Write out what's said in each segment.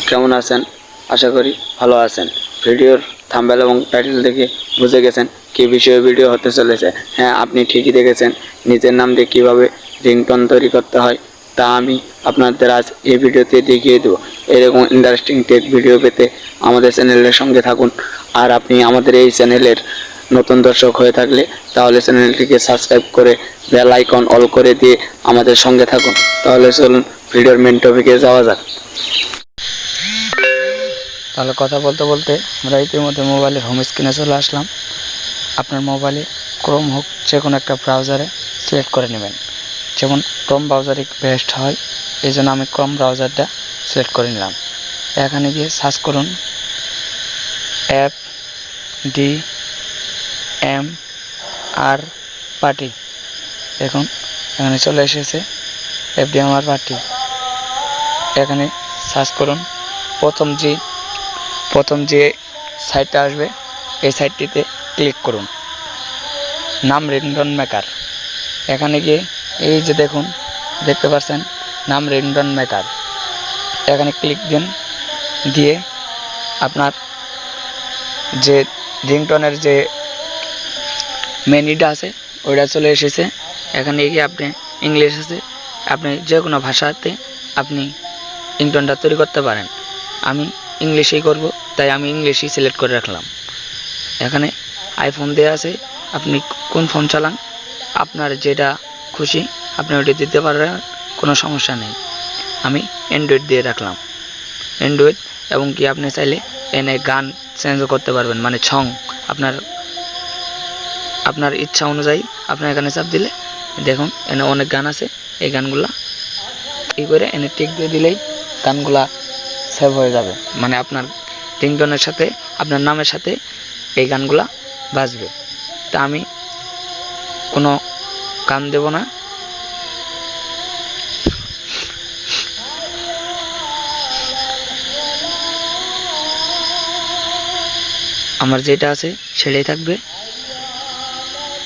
কেমন আছেন? আশা করি ভালো আছেন। ভিডিওর থাম্বনেল এবং টাইটেল দেখে বুঝে গেছেন কি বিষয়ে ভিডিও হতে চলেছে। হ্যাঁ, আপনি ঠিকই দেখেছেন। নিজের নাম দিয়ে কীভাবে রিংটোন তৈরি করতে হয় তা আমি আপনাদের আজ এই ভিডিওতে দেখিয়ে দেবো। এরকম ইন্টারেস্টিং টেক ভিডিও পেতে আমাদের চ্যানেলের সঙ্গে থাকুন। আর আপনি আমাদের এই চ্যানেলের নতুন দর্শক হয়ে থাকলে তাহলে চ্যানেলটিকে সাবস্ক্রাইব করে বেল আইকন অল করে দিয়ে আমাদের সঙ্গে থাকুন। তাহলে চলুন ভিডিওর মেন টপিকে যাওয়া যাক। তাহলে কথা বলতে বলতে আমরা ইতিমধ্যে মোবাইলের হোম স্ক্রিনে চলে আসলাম। আপনার মোবাইলে ক্রোম হোক যে কোনো একটা ব্রাউজারে সিলেক্ট করে নেবেন। যেমন ক্রোম ব্রাউজারে বেস্ট হয়, এই জন্য আমি ক্রোম ব্রাউজারটা সিলেক্ট করে নিলাম। এখানে গিয়ে সার্চ করুন FDMR পার্টি। দেখুন এখানে চলে এসেছে FDMR পার্টি। এখানে সার্চ করুন। প্রথম যে সাইটটা আসবে এই সাইটটিতে ক্লিক করুন। নাম রিংটোন মেকার। এখানে গিয়ে এই যে দেখুন দেখতে পাচ্ছেন নাম রিংটোন মেকার, এখানে ক্লিক দিন। দিয়ে আপনার যে রিংটোনের যে মেনুটা আছে ওইটা চলে এসেছে। এখানে গিয়ে আপনি ইংলিশ আছে, আপনি যে কোনো ভাষাতে আপনি রিংটোনটা তৈরি করতে পারেন। আমি ইংলিশেই করব, তাই আমি ইংলিশই সিলেক্ট করে রাখলাম। এখানে আইফোন দেওয়া আছে, আপনি কোন ফোন চালান আপনার যেটা খুশি আপনি ওইটা দিতে পারবেন, কোনো সমস্যা নেই। আমি অ্যান্ড্রয়েড দিয়ে রাখলাম, অ্যান্ড্রয়েড। এবং কি আপনি চাইলে এনে গান চেঞ্জও করতে পারবেন, মানে সং আপনার ইচ্ছা অনুযায়ী আপনার এখানে চাপ দিলে দেখুন এনে অনেক গান আছে। এই গানগুলা এই করে এনে টিক দিয়ে দিলেই গানগুলা সেভ হয়ে যাবে, মানে আপনার রিংটোনের সাথে আপনার নামের সাথে এই গানগুলা বাজবে। তা আমি কোনো গান দেব না, আমার যেটা আছে সেটাই থাকবে।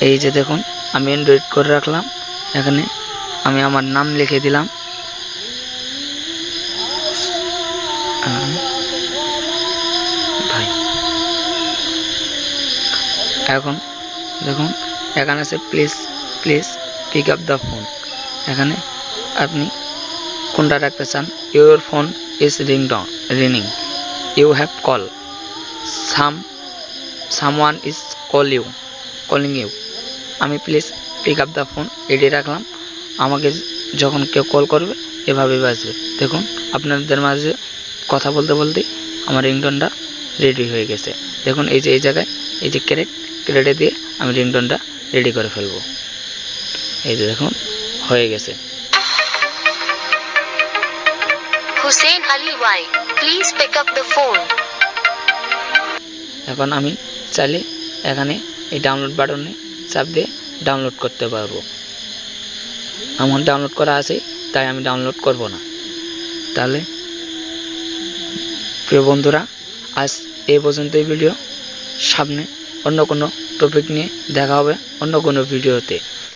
এই যে দেখুন আমি অ্যান্ড্রয়েড করে রাখলাম। এখানে আমি আমার নাম লিখে দিলাম। ভাই এখন দেখুন এখানে আছে please pick up the phone. এখানে আপনি কোনটা রাখতে চান। ইউর ফোন ইজ রিংিং, you have call, someone is calling you. আমি please pick up the phone এটি রাখলাম। আমাকে যখন কেউ কল করবে এভাবেই বাজবে। দেখুন আপনাদের মাঝে কথা বলতে বলতেই আমার রিংটোনটা রেডি হয়ে গেছে। দেখুন এই যে এই জায়গায় এই যে ক্রেডে দিয়ে আমি রিংটোনটা রেডি করে ফেলবো। এই যে দেখুন হয়ে গেছে। হুসেন আলী ওয়াই, please pick up the phone. এখন আমি চাইলে এখানে এই ডাউনলোড বাটনে চাপ দিয়ে ডাউনলোড করতে পারবো। আমার ডাউনলোড করা আছে তাই আমি ডাউনলোড করব না। তাহলে প্রিয় বন্ধুরা, আজ এই পর্যন্তই ভিডিও। সামনে অন্য কোনো টপিক নিয়ে দেখা হবে অন্য কোনো ভিডিওতে।